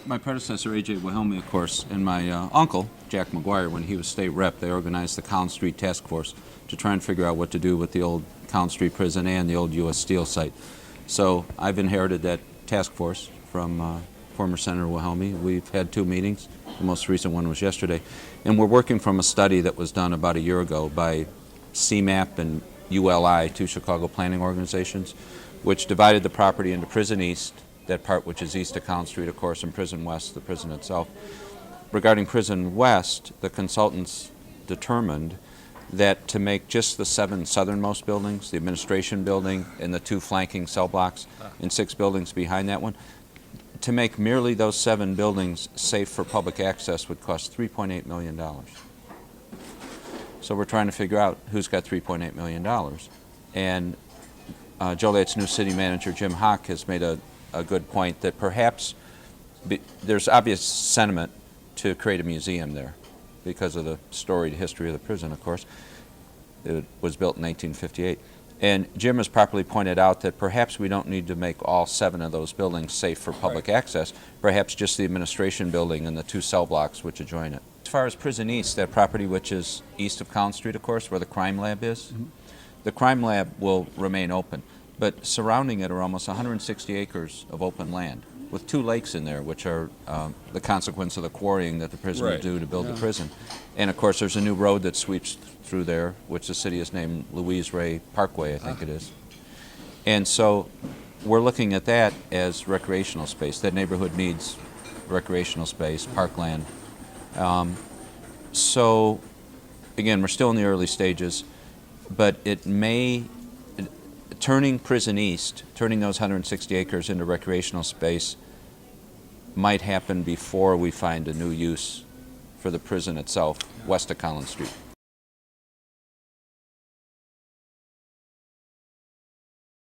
my predecessor, A.J. Wilhelmi, of course, and my uncle, Jack McGuire, when he was state rep, they organized the Collins Street Task Force to try and figure out what to do with the old Collins Street prison and the old U.S. Steel site. So I've inherited that task force from former Senator Wilhelmi. We've had 2 meetings. The most recent one was yesterday. And we're working from a study that was done about a year ago by CMAP and ULI, 2 Chicago planning organizations, which divided the property into Prison East, that part which is east of Collins Street, of course, and Prison West, the prison itself. Regarding Prison West, the consultants determined that to make just the 7 southernmost buildings, the administration building and the 2 flanking cell blocks and 6 buildings behind that one, to make merely those 7 buildings safe for public access would cost $3.8 million. So we're trying to figure out who's got $3.8 million. And Joliet's new city manager, Jim Hock, has made a good point that perhaps there's obvious sentiment to create a museum there because of the storied history of the prison, of course. It was built in 1958. And Jim has properly pointed out that perhaps we don't need to make all 7 of those buildings safe for public access, perhaps just the administration building and the 2 cell blocks which adjoin it. As far as Prison East, that property which is east of Collins Street, of course, where the crime lab is, the crime lab will remain open. But surrounding it are almost 160 acres of open land with 2 lakes in there, which are the consequence of the quarrying that the prison will do to build the prison. And of course, there's a new road that sweeps through there, which the city has named Louise Ray Parkway, I think it is. And so we're looking at that as recreational space. That neighborhood needs recreational space, parkland. So again, we're still in the early stages, but it may, turning Prison East, turning those 160 acres into recreational space might happen before we find a new use for the prison itself west of Collins Street.